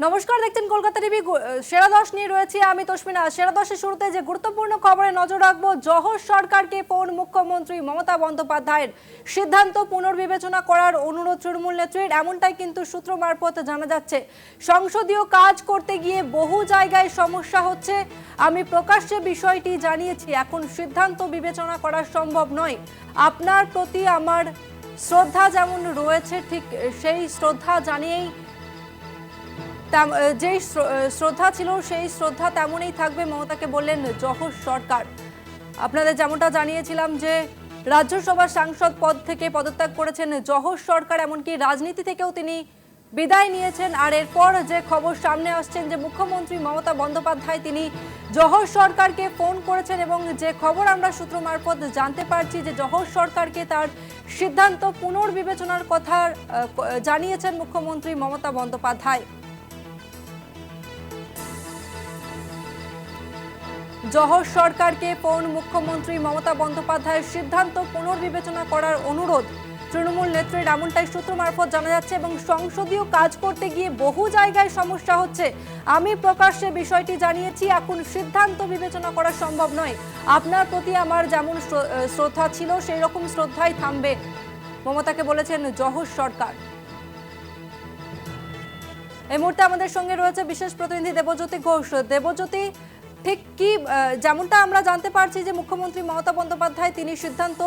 নমস্কার, দেখছেন কলকাতা টিভি। সেরা 10 নিয়ে রয়েছে আমি তসমিনা। সেরা 10-এর শুরুতে যে গুরুত্বপূর্ণ খবরে নজর রাখবো, জহর সরকারকে ফোন মুখ্যমন্ত্রী মমতা বন্দ্যোপাধ্যায়ের, সিদ্ধান্ত পুনর্বিবেচনা করার অনুরোধ তৃণমূল নেত্রীর, এমনটাই কিন্তু সূত্র মারফত জানা যাচ্ছে। সংসদীয় কাজ করতে গিয়ে বহু জায়গায় সমস্যা হচ্ছে, আমি প্রকাশ্যে বিষয়টি জানিয়েছি, এখন সিদ্ধান্ত বিবেচনা করা সম্ভব নয়। আপনার প্রতি আমার শ্রদ্ধা যেমন রয়েছে, ঠিক সেই শ্রদ্ধা জানিয়েই যেই শ্রদ্ধা ছিল সেই শ্রদ্ধা তেমনই থাকবে, মমতাকে বললেন জহর সরকার। আপনাদের যেমনটা জানিয়েছিলাম যে রাজ্যসভার সাংসদ পদ থেকে পদত্যাগ করেছেন জহর সরকার, এমনকি রাজনীতি থেকেও তিনি বিদায় নিয়েছেন। আর এরপর যে খবর সামনে আসছেন যে মুখ্যমন্ত্রী মমতা বন্দ্যোপাধ্যায় তিনি জহর সরকারকে ফোন করেছেন, এবং যে খবর আমরা সূত্র মারফত জানতে পারছি যে জহর সরকারকে তার সিদ্ধান্ত পুনর্বিবেচনার কথা জানিয়েছেন মুখ্যমন্ত্রী মমতা বন্দ্যোপাধ্যায়। জহর সরকারকে ফোন মুখ্যমন্ত্রী মমতা বন্দ্যোপাধ্যায়ের, সিদ্ধান্ত পুনর্বিবেচনা করার অনুরোধ তৃণমূল নেত্রীর, এমনটাই সূত্র মারফত জানা যাচ্ছে। এবং সংসদীয় কাজ করতে গিয়ে বহু জায়গায় সমস্যা হচ্ছে, আমি প্রকাশ্যে বিষয়টি জানিয়েছি, এখন সিদ্ধান্ত বিবেচনা করা সম্ভব নয়। আপনার প্রতি আমার যেমন শ্রদ্ধা ছিল সেই রকম শ্রদ্ধাই থামবে, মমতাকে বলেছেন জহর সরকার। এই মুহূর্তে আমাদের সঙ্গে রয়েছে বিশেষ প্রতিনিধি দেবজ্যোতি ঘোষ। দেবজ্যোতি, ঠিক কি যেমনটা আমরা জানতে পারছি যে মুখ্যমন্ত্রী মমতা বন্দ্যোপাধ্যায় তিনি সিদ্ধান্ত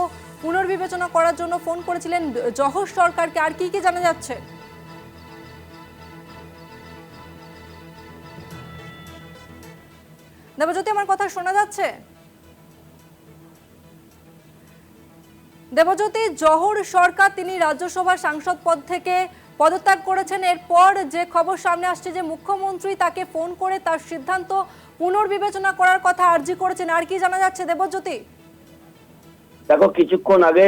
পুনর্বিবেচনা করার জন্য ফোন করেছিলেন জহর সরকারকে, আর কি কি জানা যাচ্ছে? দেবজ্যোতি, আমার কথা শোনা যাচ্ছে? দেবজ্যোতি, জহর সরকার তিনি রাজ্যসভার সাংসদ পদ থেকে পদত্যাগ করেছেন, এরপর যে খবর সামনে আসছে যে মুখ্যমন্ত্রী তাকে ফোন করে তার সিদ্ধান্ত পুনর্বিবেচনা করার কথা আর্জি করেছেন, আর কি জানা যাচ্ছে দেবজ্যোতি? দেখো, কিছুক্ষণ আগে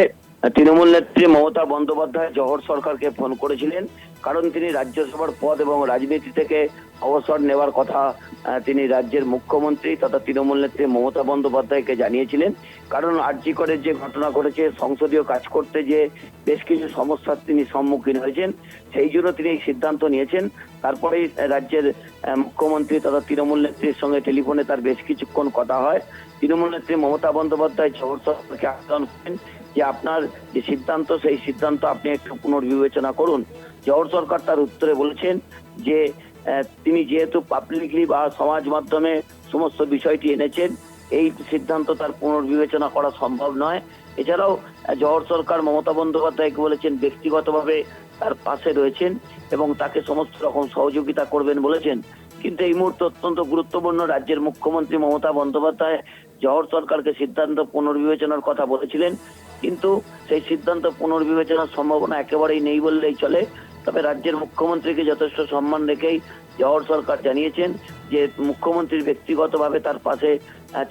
তৃণমূল নেত্রী মমতা বন্দ্যোপাধ্যায় জহর সরকারকে ফোন করেছিলেন, কারণ তিনি রাজ্যসভার পদ এবং রাজনীতি থেকে অবসর নেওয়ার কথা তিনি রাজ্যের মুখ্যমন্ত্রী তথা তৃণমূল নেত্রী মমতা বন্দ্যোপাধ্যায়কে জানিয়েছিলেন। কারণ আরজি করে যে ঘটনা ঘটেছে, সংসদীয় কাজ করতে যে বেশ কিছু সমস্যার তিনি সম্মুখীন হয়েছেন, সেই জন্য তিনি এই সিদ্ধান্ত নিয়েছেন। তারপরেই রাজ্যের মুখ্যমন্ত্রী তথা তৃণমূল নেত্রীর সঙ্গে টেলিফোনে তার বেশ কিছুক্ষণ কথা হয়। তৃণমূল নেত্রী মমতা বন্দ্যোপাধ্যায় জহর সরকারকে আবেদন করেন যে আপনার যে সিদ্ধান্ত, সেই সিদ্ধান্ত আপনি একটু পুনর্বিবেচনা করুন। জহর সরকার তার উত্তরে বলেছেন যে তিনি যেহেতু পাবলিকলি বা সমাজ মাধ্যমে সমস্ত বিষয়টি এনেছেন, এই সিদ্ধান্ত তার পুনর্বিবেচনা করা সম্ভব নয়। এছাড়াও জহর সরকার মমতা বন্দ্যোপাধ্যায়কে বলেছেন ব্যক্তিগতভাবে তার পাশে রয়েছেন এবং তাকে সমস্ত রকম সহযোগিতা করবেন বলেছেন। কিন্তু এই মুহূর্তে অত্যন্ত গুরুত্বপূর্ণ, রাজ্যের মুখ্যমন্ত্রী মমতা বন্দ্যোপাধ্যায় জহর সরকারকে সিদ্ধান্ত পুনর্বিবেচনার কথা বলেছিলেন, কিন্তু সেই সিদ্ধান্ত পুনর্বিবেচনার সম্ভাবনা একেবারেই নেই বললেই চলে। তবে রাজ্যের মুখ্যমন্ত্রীকে যথেষ্ট সম্মান রেখেই জহর সরকার জানিয়েছেন যে মুখ্যমন্ত্রীর ব্যক্তিগতভাবে তার পাশে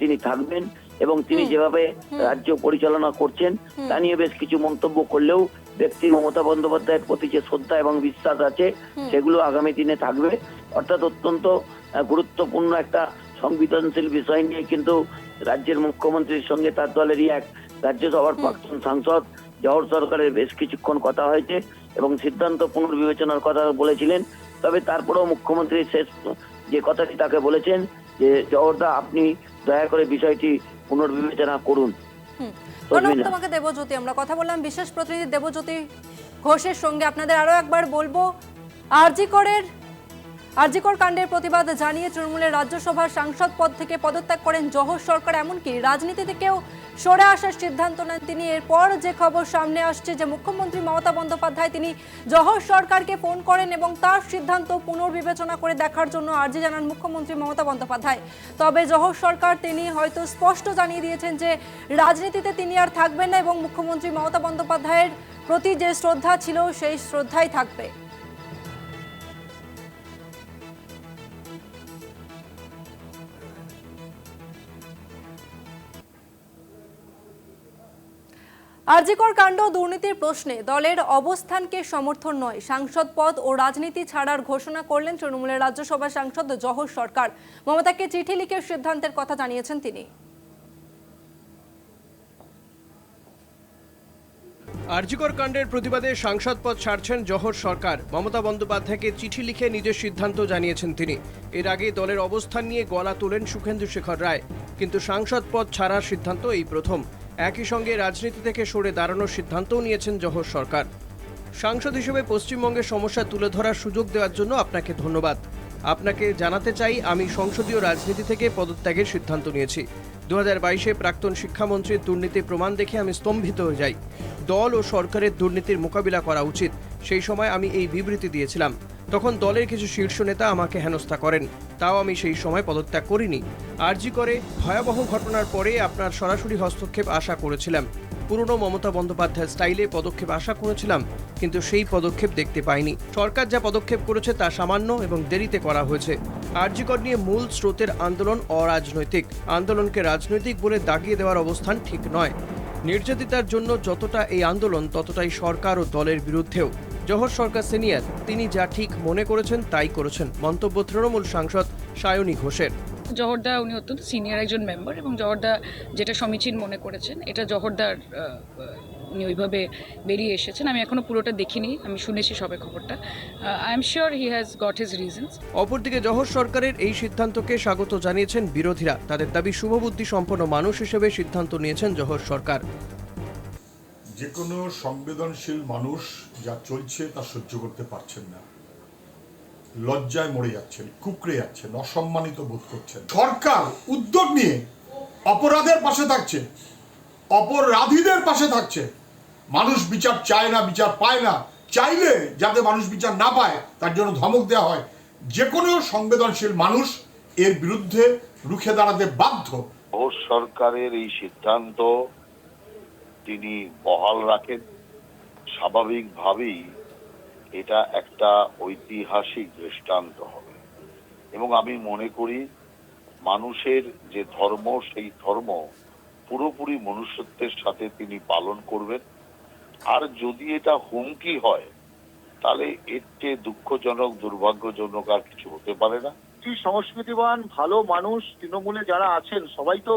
তিনি থাকবেন এবং তিনি যেভাবে রাজ্য পরিচালনা করছেন তা নিয়ে বেশ কিছু মন্তব্য করলেও ব্যক্তি মমতা বন্দ্যোপাধ্যায়ের প্রতি যে শ্রদ্ধা এবং বিশ্বাস আছে সেগুলো আগামী দিনে থাকবে। অর্থাৎ অত্যন্ত গুরুত্বপূর্ণ একটা সংবেদনশীল বিষয় নিয়ে কিন্তু রাজ্যের মুখ্যমন্ত্রীর সঙ্গে তার দলেরই এক রাজ্যসভার প্রাক্তন সাংসদ জহর সরকারের বেশ কিছুক্ষণ কথা হয়েছে এবং সিদ্ধান্ত পুনর্বিবেচনার কথা বলেছিলেন। তবে তারপরেও মুখ্যমন্ত্রী শেষ যে কথাটি তাকে বলেছেন যে জহরদা, আপনি দয়া করে বিষয়টি পুনর্বিবেচনা করুন। ধন্যবাদ তোমাকে দেবজ্যোতি। আমরা কথা বললাম বিশেষ প্রতিনিধি দেবজ্যোতি ঘোষের সঙ্গে। আপনাদের আরো একবার বলবো, আরজিকর কাণ্ডের প্রতিবাদ জানিয়ে তৃণমূলের রাজ্যসভার সাংসদ পদ থেকে পদত্যাগ করেন জহর সরকার, এমনকি রাজনীতি থেকেও সরে আসার সিদ্ধান্ত নেন তিনি। এরপর যে খবর সামনে আসছে যে মুখ্যমন্ত্রী মমতা বন্দ্যোপাধ্যায় তিনি জহর সরকারকে ফোন করেন এবং তার সিদ্ধান্ত পুনর্বিবেচনা করে দেখার জন্য আর্জি জানান মুখ্যমন্ত্রী মমতা বন্দ্যোপাধ্যায়। তবে জহর সরকার তিনি হয়তো স্পষ্ট জানিয়ে দিয়েছেন যে রাজনীতিতে তিনি আর থাকবেন না এবং মুখ্যমন্ত্রী মমতা বন্দ্যোপাধ্যায়ের প্রতি যে শ্রদ্ধা ছিল সেই শ্রদ্ধাই থাকবে। আরজিকর কাণ্ড দুর্নীতির প্রশ্নে দলের অবস্থানকে সমর্থন নয়, সাংসদ পদ ও রাজনীতি ছাড়ার ঘোষণা করলেন তৃণমূলের রাজ্যসভা সাংসদ জহর সরকার। মমতাকে চিঠি লিখে সিদ্ধান্তের কথা জানিয়েছেন তিনি। আরজিকর কাণ্ডের প্রতিবাদে সাংসদ পদ ছাড়ছেন জহর সরকার। মমতা বন্দ্যোপাধ্যায়কে চিঠি লিখে নিজের সিদ্ধান্ত জানিয়েছেন তিনি। এর আগে দলের অবস্থান নিয়ে গলা তোলেন সুখেন্দু শেখর রায়, কিন্তু সাংসদ পদ ছাড়ার সিদ্ধান্ত এই প্রথম। একই সঙ্গে রাজনীতি থেকে সরে দাঁড়ানোর সিদ্ধান্তও নিয়েছেন জহর সরকার। সাংসদ হিসেবে পশ্চিমবঙ্গের সমস্যা তুলে ধরার সুযোগ দেওয়ার জন্য আপনাকে ধন্যবাদ। আপনাকে জানাতে চাই, আমি সংসদীয় রাজনীতি থেকে পদত্যাগের সিদ্ধান্ত নিয়েছি। 2022-এ প্রাক্তন শিক্ষামন্ত্রীর দুর্নীতির প্রমাণ দেখে আমি স্তম্ভিত হয়ে যাই। দল ও সরকারের দুর্নীতির মোকাবিলা করা উচিত, সেই সময় আমি এই বিবৃতি দিয়েছিলাম। তখন দলের কিছু শীর্ষ নেতা আমাকে হেনস্থা করেন, তাও আমি সেই সময় পদত্যাগ করিনি। আরজি করে ভয়াবহ ঘটনার পরে আপনার সরাসরি হস্তক্ষেপ আশা করেছিলাম। পুরনো মমতা বন্দ্যোপাধ্যায় স্টাইলে পদক্ষেপ আশা করেছিলাম, কিন্তু সেই পদক্ষেপ দেখতে পাইনি। সরকার যা পদক্ষেপ করেছে তা সামান্য এবং দেরিতে করা হয়েছে। আরজিকর নিয়ে মূল স্রোতের আন্দোলন অরাজনৈতিক। আন্দোলনকে রাজনৈতিক বলে দাগিয়ে দেওয়ার অবস্থান ঠিক নয়। নির্যাতিতার জন্য যতটা এই আন্দোলন, ততটাই সরকার ও দলের বিরুদ্ধেও। জহর সরকার সিনিয়র, তিনি যা ঠিক মনে করেছেন তাই করেছেন। মন্তব্য তৃণমূল সাংসদ সায়নী ঘোষের। জহরদা উনি অত্যন্ত সিনিয়র একজন মেম্বার, এবং জহরদা যেটা সমীচীন মনে করেছেন, এটা জহরদার উনি ওইভাবে বেরিয়ে এসেছেন। আমি এখনো পুরোটা দেখিনি, আমি শুনেছি সবে খবরটা। I am sure he has got his reasons. অপরদিকে জহর সরকারের এই সিদ্ধান্তকে স্বাগত জানিয়েছেন বিরোধীরা। তাদের দাবি, শুভবুদ্ধি সম্পন্ন মানুষ হিসেবে সিদ্ধান্ত নিয়েছেন জহর সরকার। যে কোনো সংবেদনশীল মানুষ যা চলছে তা সহ্য করতে পারছেন না, লজ্জায় মরে যাচ্ছেন, কুকড়ে যাচ্ছেন, অসম্মানিত বোধ করছেন। সরকার উদ্যোগ নিয়ে অপরাধের পাশে থাকছে, অপরাধীদের পাশে থাকছে। মানুষ বিচার চায় না, বিচার পায় না, চাইলে যাতে মানুষ বিচার না পায় তার জন্য ধমক দেওয়া হয়। যে কোনো সংবেদনশীল মানুষ এর বিরুদ্ধে রুখে দাঁড়াতে বাধ্য। সরকারের এই সিদ্ধান্ত তিনি বহাল রাখেন। স্বাভাবিকভাবেই এটা একটা ঐতিহাসিক দৃষ্টান্ত হবে, এবং আমি মনে করি মানুষের যে ধর্ম, সেই ধর্ম পুরোপুরি মনুষ্যত্বের সাথে তিনি পালন করবেন। আর যদি এটা হুমকি হয়, তাহলে এর চেয়ে দুঃখজনক, দুর্ভাগ্যজনক আর কিছু হতে পারে না। সংস্কৃতিবান ভালো মানুষ তৃণমূলে যারা আছেন, সবাই তো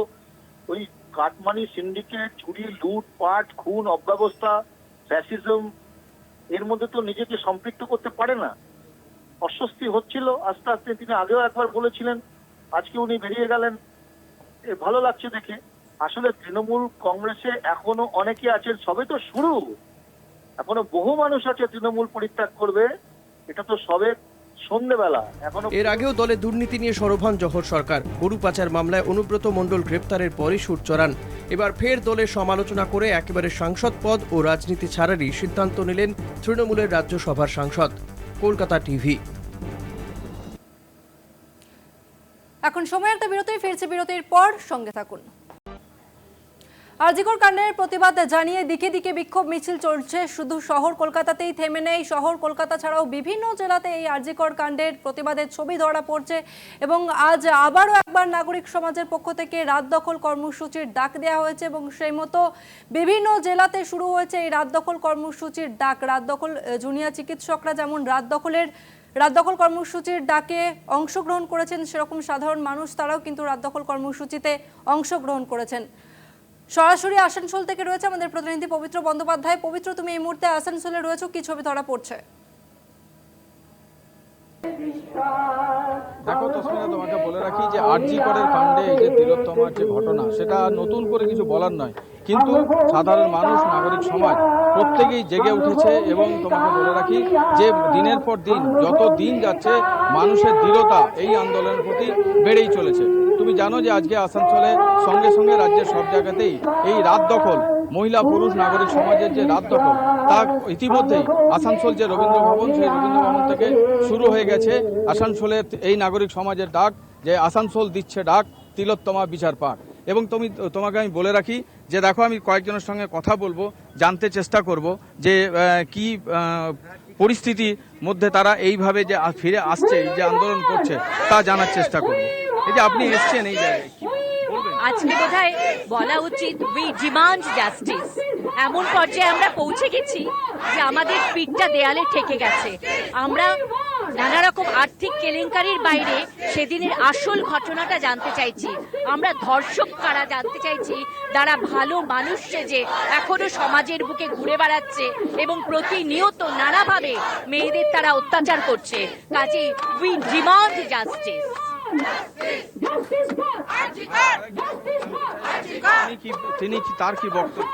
ওই কাটমানি, সিন্ডিকেট, চুরি, লুটপাট, খুন, অব্যবস্থা, ফ্যাসিজম এর মধ্যে তো নিজেকে সম্পৃক্ত করতে পারে না। অস্বস্তি হচ্ছিল আস্তে আস্তে, তিনি আগেও একবার বলেছিলেন, আজকে উনি বেরিয়ে গেলেন, ভালো লাগছে দেখে। আসলে তৃণমূল কংগ্রেসে এখনো অনেকে আছেন, সবে তো শুরু, এখনো বহু মানুষ আছে তৃণমূল পরিত্যাগ করবে, এটা তো সবে সন্ধ্যেবেলা। এর আগেও দলে দুর্নীতি নিয়ে সরব হন জহর সরকার। গরু পাচার মামলায় অনুব্রত মণ্ডল গ্রেপ্তারের পরই সুর চড়ান। এবার ফের দলের সমালোচনা করে একেবারে সাংসদ পদ ও রাজনীতি ছাড়ারই সিদ্ধান্ত নিলেন তৃণমূলের রাজ্যসভার সাংসদ। কলকাতা টিভি। এখন সময় একটা বিরতি, ফিরছে বিরতির পর, সঙ্গে থাকুন। আরজিকর কাণ্ডের প্রতিবাদ জানিয়ে দিকে দিকে বিক্ষোভ মিছিল চলছে। শুধু শহর কলকাতাতেই থেমে নেই, শহর কলকাতা ছাড়াও বিভিন্ন জেলাতে এই আরজিকর কাণ্ডের প্রতিবাদের ছবি ধরা পড়ছে। এবং আজ আবারও একবার নাগরিক সমাজের পক্ষ থেকে রাত দখল কর্মসূচির ডাক দেওয়া হয়েছে, এবং সেই মতো বিভিন্ন জেলাতে শুরু হয়েছে এই রাত দখল কর্মসূচির ডাক। রাত দখল জুনিয়র চিকিৎসকরা যেমন রাত দখল কর্মসূচির ডাকে অংশগ্রহণ করেছেন, সেরকম সাধারণ মানুষ তারাও কিন্তু রাত দখল কর্মসূচিতে অংশগ্রহণ করেছেন। সরাসরি আসানসোল থেকে রয়েছে আমাদের প্রতিনিধি পবিত্র বন্দ্যোপাধ্যায়। পবিত্র, তুমি এই মুহূর্তে আসানসোলে রয়েছো, কি ছবি ধরা পড়ছে? দেখো তসমিনা, তোমাকে বলে রাখি যে আরজিকরের কাণ্ডে এই যে তিলোত্তমার যে ঘটনা, সেটা নতুন করে কিছু বলার নয়, কিন্তু সাধারণ মানুষ, নাগরিক সমাজ প্রত্যেকেই জেগে উঠেছে। এবং তোমাকে বলে রাখি যে দিনের পর দিন, যত দিন যাচ্ছে, মানুষের দৃঢ়তা এই আন্দোলনের প্রতি বেড়েই চলেছে। তুমি জানো যে আজকে আসানসোলে সঙ্গে সঙ্গে রাজ্যের সব জায়গাতেই এই রাত দখল, মহিলা পুরুষ নাগরিক সমাজের যে রাত দখল, তা ইতিমধ্যেই আসানসোল যে রবীন্দ্র ভবন, সেই রবীন্দ্র ভবন থেকে শুরু হয়ে গেছে। আসানসোলের এই নাগরিক সমাজের ডাক যে আসানসোল দিচ্ছে ডাক, তিলোত্তমা বিচার পাক। এবং তোমাকে আমি বলে রাখি যে দেখো, আমি কয়েকজনের সঙ্গে কথা বলবো, জানতে চেষ্টা করব যে কি পরিস্থিতির মধ্যে তারা এইভাবে যে ফিরে আসছে, যে আন্দোলন করছে, তা জানার চেষ্টা করব। এই যে আপনি এসছেন এই জায়গায়, আজকে বোধহয় বলা উচিত উই ডিমান্ড জাস্টিস। এমন পর্যায়ে আমরা পৌঁছে গেছি যে আমাদের পিঠটা দেয়ালে ঠেকে গেছে। আমরা নানা রকম আর্থিক কেলেঙ্কারির বাইরে সেদিনের আসল ঘটনাটা জানতে চাইছি আমরা। ধর্ষক কারা জানতে চাইছি, যারা ভালো মানুষ সেজে এখনো সমাজের বুকে ঘুরে বেড়াচ্ছে এবং প্রতিনিয়ত নানাভাবে মেয়েদের তারা অত্যাচার করছে। কাজে উই ডিমান্ড জাস্টিস। তিনি কি তার কি বক্তব্য?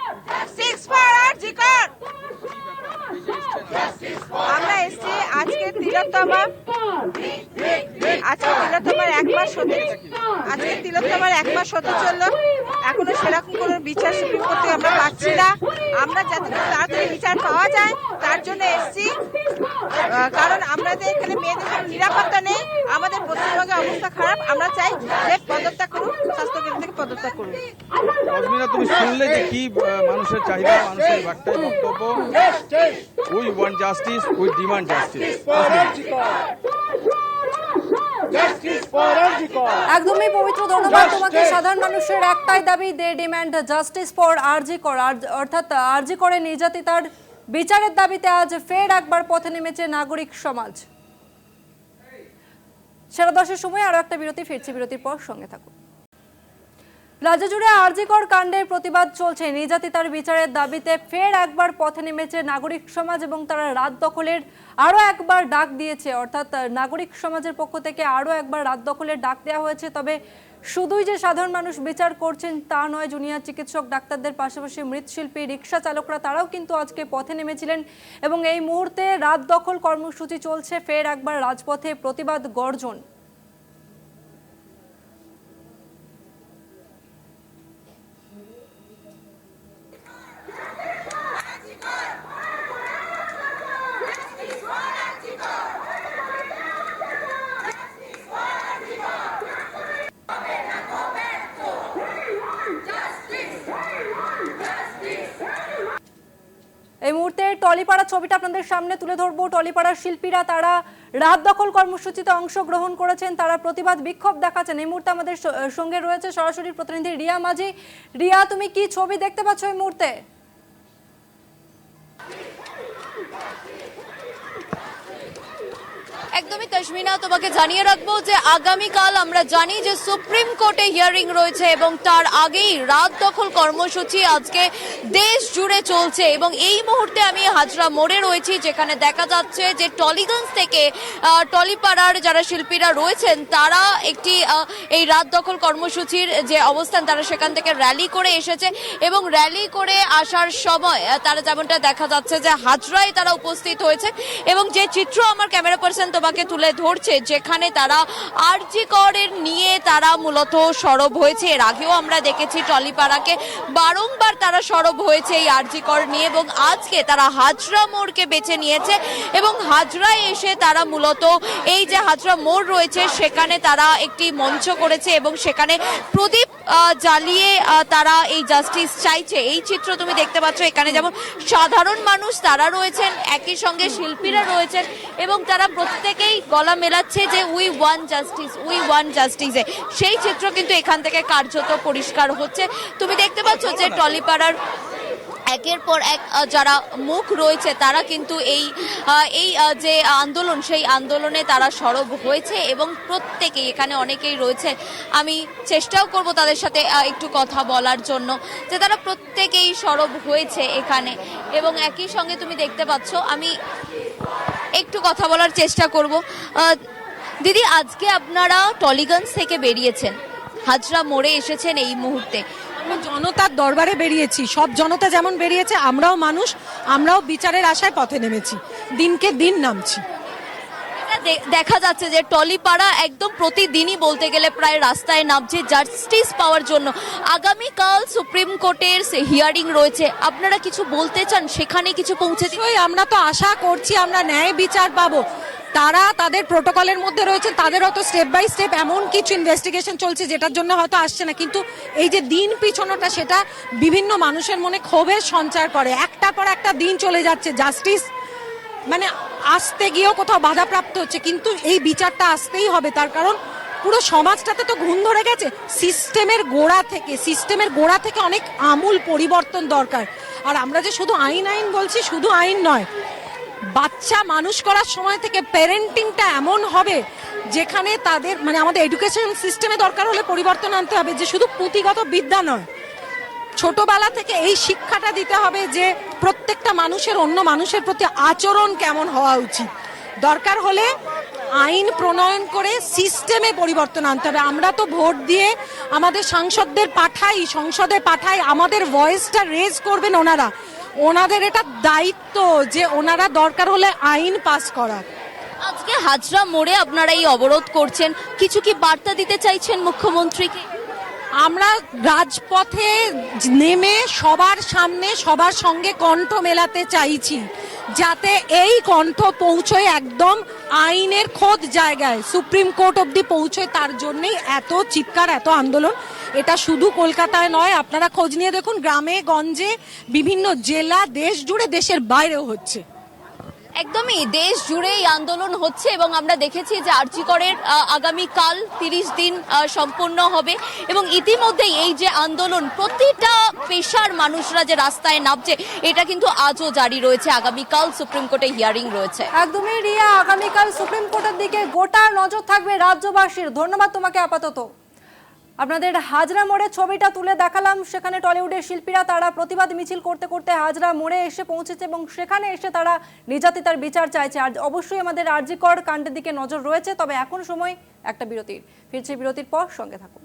আমরা এসছি আজকে তিলোত্তমার 1 মাস হতে চললো, এখনো সেরকম কোনো বিচার সুপ্রিম কোর্ট থেকে আমরা পাচ্ছি না। আমরা যাতে তাড়াতাড়ি বিচার পাওয়া যায় তার জন্য এসছি, কারণ আমাদের এখানে মেয়েদের কোনো নিরাপত্তা নেই, আমাদের পশ্চিমবঙ্গের অবস্থা খারাপ। আমরা চাই যে পদত্যাগ করুন, স্বাস্থ্যকেন্দ্র থেকে পদত্যাগ করুন। রজমিনা, তুমি শুনলে যে কি মানুষের চাহিদা, মানুষের একটাই বক্তব্য, we want justice, we demand justice. একদমই পবিত্র, ধন্যবাদ তোমাকে। সাধারণ মানুষের একটাই দাবি, দে ডিমান্ড জাস্টিস ফর আরজি কর। অর্থাৎ আরজি করে নির্যাতিতার বিচারের দাবিতে আজ ফের একবার পথে নেমেছে নাগরিক সমাজ। সেরা 10-এর সময় আরো একটা বিরতি, ফিরছি বিরতির পর, সঙ্গে থাকুন। রাজ্য জুড়ে আরজিকর কাণ্ডের প্রতিবাদ চলছে। নির্যাতিতার বিচারের দাবিতে ফের একবার পথে নেমেছে নাগরিক সমাজ এবং তারা রাত দখলের আরো একবার ডাক দিয়েছে। অর্থাৎ নাগরিক সমাজের পক্ষ থেকে আরো একবার রাত দখলের ডাক দেওয়া হয়েছে। তবে শুধুই যে সাধারণ মানুষ বিচার করছেন তা নয়, জুনিয়র চিকিৎসক ডাক্তারদের পাশাপাশি মৃৎশিল্পী, রিক্সা চালকরা তারাও কিন্তু আজকে পথে নেমেছিলেন এবং এই মুহূর্তে রাত দখল কর্মসূচি চলছে। ফের একবার রাজপথে প্রতিবাদ গর্জন। এই মুহূর্তে টলিপাড়া ছবিটা আপনাদের সামনে তুলে ধরবো। টলিপাড়ার শিল্পীরা তারা রাত দখল কর্মসূচিতে অংশগ্রহণ করেছেন, তারা প্রতিবাদ বিক্ষোভ দেখাচ্ছেন। এই মুহূর্তে আমাদের সঙ্গে রয়েছে সরাসরি প্রতিনিধি রিয়া মাঝি। রিয়া, তুমি কি ছবি দেখতে পাচ্ছ এই মুহূর্তে? একদমই তসমিনা, তোমাকে জানিয়ে রাখবো যে আগামীকাল আমরা জানি যে সুপ্রিম কোর্টে হিয়ারিং রয়েছে এবং তার আগেই রাত দখল কর্মসূচি আজকে দেশ জুড়ে চলছে এবং এই মুহূর্তে আমি হাজরা মোড়ে রয়েছি, যেখানে দেখা যাচ্ছে যে টলিগঞ্জ থেকে টলিপাড়ার যারা শিল্পীরা রয়েছেন তারা একটি এই রাত দখল কর্মসূচির যে অবস্থান তারা সেখান থেকে র্যালি করে এসেছে এবং র্যালি করে আসার সময় তারা যেমনটা দেখা যাচ্ছে যে হাজরায় তারা উপস্থিত হয়েছে এবং যে চিত্র আমার ক্যামেরা পার্সন তোমাকে তুলে ধরছে, যেখানে তারা আরজি করের নিয়ে তারা মূলত সরব হয়েছে। এর আগেও আমরা দেখেছি টলিপাড়াকে বারংবার তারা সরব হয়েছে এই আরজি কর নিয়ে এবং আজকে তারা হাজরা মোড়কে বেছে নিয়েছে এবং হাজরায় এসে তারা মূলত এই যে হাজরা মোড় রয়েছে সেখানে তারা একটি মঞ্চ করেছে এবং সেখানে প্রদীপ জ্বালিয়ে তারা এই জাস্টিস চাইছে। এই চিত্র তুমি দেখতে পাচ্ছ, এখানে যেমন সাধারণ মানুষ তারা রয়েছেন, একই সঙ্গে শিল্পীরা রয়েছেন এবং তারা প্রত্যেকেই গলা মেলাচ্ছে যে we want justice, we want জাস্টিসে। সেই চিত্র কিন্তু এখান থেকে কার্যত পরিষ্কার হচ্ছে। তুমি দেখতে পাচ্ছ যে টলিপাড়ার একের পর এক যারা মুখ রয়েছে তারা কিন্তু এই যে আন্দোলন সেই আন্দোলনে তারা সরব হয়েছে এবং প্রত্যেকেই এখানে অনেকেই রয়েছে, আমি চেষ্টাও করব তাদের সাথে একটু কথা বলার জন্য, যে তারা প্রত্যেকেই সরব হয়েছে এখানে এবং একই সঙ্গে তুমি দেখতে পাচ্ছ আমি একটু কথা বলার চেষ্টা করব। দিদি, আজকে আপনারা টলিগঞ্জ থেকে বেরিয়েছেন, হাজরা মোড়ে এসেছেন এই মুহূর্তে। জনতার দরবারে বেরিয়েছি, সব জনতা যেমন বেরিয়েছে আমরাও মানুষ, আমরাও বিচারের আশায় পথে নেমেছি, দিনকে দিন নামছি। দেখা যাচ্ছে যে টলিপাড়া একদম প্রতিদিনই বলতে গেলে প্রায় রাস্তায় নামছে জাস্টিস পাওয়ার জন্য। আগামীকাল সুপ্রিম কোর্টের হিয়ারিং রয়েছে, আপনারা কিছু বলতে চান, সেখানে কিছু পৌঁছে দিই? আমরা তো আশা করছি আমরা ন্যায় বিচার পাবো। তারা তাদের প্রোটোকলের মধ্যে রয়েছে, তাদের হয়তো স্টেপ বাই স্টেপ এমন কিছু ইনভেস্টিগেশন চলছে যেটার জন্য হয়তো আসছে না, কিন্তু এই যে দিন পিছনোটা সেটা বিভিন্ন মানুষের মনে ক্ষোভের সঞ্চার করে। একটার পর একটা দিন চলে যাচ্ছে, জাস্টিস মানে আসতে গিয়েও কোথাও বাধাপ্রাপ্ত হচ্ছে, কিন্তু এই বিচারটা আসতেই হবে। তার কারণ পুরো সমাজটাতে তো ঘুণ ধরে গেছে, সিস্টেমের গোড়া থেকে অনেক আমূল পরিবর্তন দরকার। আর আমরা যে শুধু আইন আইন বলছি, শুধু আইন নয়, বাচ্চা মানুষ করার সময় থেকে প্যারেন্টিংটা এমন হবে যেখানে তাদের মানে আমাদের এডুকেশন সিস্টেমে দরকার হলে পরিবর্তন আনতে হবে, যে শুধু পুঁথিগত বিদ্যা নয়, ছোটবেলা থেকে এই শিক্ষাটা দিতে হবে যে প্রত্যেকটা মানুষের অন্য মানুষের প্রতি আচরণ কেমন হওয়া উচিত। দরকার হলে আইন প্রণয়ন করে সিস্টেমে পরিবর্তন আনতে হবে। আমরা তো ভোট দিয়ে আমাদের সাংসদদের পাঠাই, সংসদে পাঠাই, আমাদের ভয়েসটা রেজ করবেন ওনারা, ওনাদের এটা দায়িত্ব যে ওনারা দরকার হলে আইন পাস করা। আজকে হাজরা মোড়ে আপনারা এই অবরোধ করছেন, কিছু কি বার্তা দিতে চাইছেন মুখ্যমন্ত্রীকে? আমরা রাজপথে নেমে সবার সামনে সবার সঙ্গে কণ্ঠ মেলাতে চাইছি, যাতে এই কণ্ঠ পৌঁছয় একদম আইনের খোদ জায়গায়, সুপ্রিম কোর্ট অবধি পৌঁছয়। তার জন্যই এত চিৎকার, এত আন্দোলন। এটা শুধু কলকাতায় নয়, আপনারা খোঁজ নিয়ে দেখুন, গ্রামে গঞ্জে, বিভিন্ন জেলা, দেশ জুড়ে, দেশের বাইরেও হচ্ছে। একদমই দেশ জুড়ে এই আন্দোলন হচ্ছে এবং আমরা দেখেছি যে আরজি করের আগামীকাল 30 দিন সম্পূর্ণ হবে এবং ইতিমধ্যেই এই যে আন্দোলন, প্রতিটা পেশার মানুষরা যে রাস্তায় নামছে, এটা কিন্তু আজও জারি রয়েছে। আগামীকাল সুপ্রিম কোর্টে হিয়ারিং রয়েছে। একদমই রিয়া, আগামীকাল সুপ্রিম কোর্টের দিকে গোটা নজর থাকবে রাজ্যবাসীর। ধন্যবাদ তোমাকে। আপাতত আপনাদের হাজরা মোড়ে ছবিটা তুলে দেখালাম, সেখানে টলিউডের শিল্পীরা তারা প্রতিবাদ মিছিল করতে করতে হাজরা মোড়ে এসে পৌঁছেছে এবং সেখানে এসে তারা নির্যাতিতার বিচার চাইছে। আর অবশ্যই আমাদের আরজি কর কাণ্ডের দিকে নজর রয়েছে। তবে এখন সময় একটা বিরতির, ফিরছে বিরতির পর, সঙ্গে থাকুন।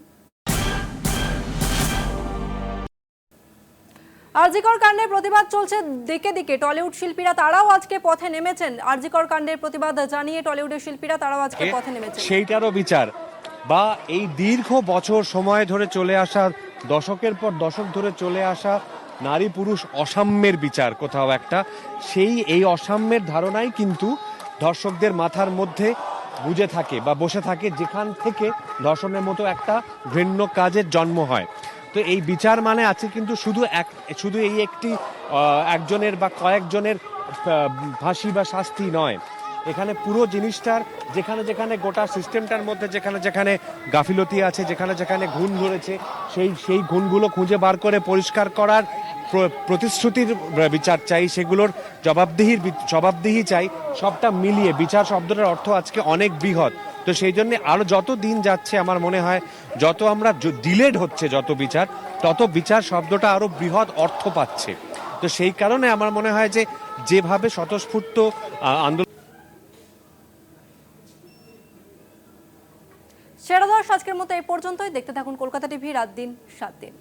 আরজি কর কাণ্ডের প্রতিবাদ চলছে দিকে দিকে। টলিউড শিল্পীরা তারাও আজকে পথে নেমেছেন। আরজি কর কাণ্ডের প্রতিবাদ জানিয়ে টলিউডের শিল্পীরা তারাও আজকে পথে নেমেছেন। সেইটারও বিচার বা এই দীর্ঘ বছর সময় ধরে চলে আসা, দশকের পর দশক ধরে চলে আসা নারী পুরুষ অসাম্যের বিচার কোথাও একটা, এই অসাম্যের ধারণাই কিন্তু ধর্ষকদের মাথার মধ্যে বুঝে থাকে বা বসে থাকে, যেখান থেকে ধর্ষণের মতো একটা ঘৃণ্য কাজের জন্ম হয়। তো এই বিচার মানে আছে কিন্তু শুধু এই একটি একজনের বা কয়েকজনের ফাঁসি বা শাস্তি নয়। এখানে পুরো জিনিসটার যেখানে যেখানে গোটা সিস্টেমটার মধ্যে যেখানে যেখানে গাফিলতি আছে, যেখানে যেখানে ঘুণ ধরেছে, সেই ঘুণগুলো খুঁজে বার করে পরিষ্কার করার প্রতিশ্রুতির বিচার চাই, সেগুলোর জবাবদিহি চাই। সবটা মিলিয়ে বিচার শব্দটার অর্থ আজকে অনেক বৃহৎ। তো সেই জন্য আরো যত দিন যাচ্ছে আমার মনে হয় যত আমরা ডিলেড হচ্ছে যত বিচার, তত বিচার শব্দটা আরো বৃহৎ অর্থ পাচ্ছে। তো সেই কারণে আমার মনে হয় যে যেভাবে স্বতঃস্ফূর্ত আন্দোলন। সেরা দর্শক, আজকের মতো এই পর্যন্তই। দেখতে থাকুন কলকাতা টিভি, রাত দিন 7 দিন।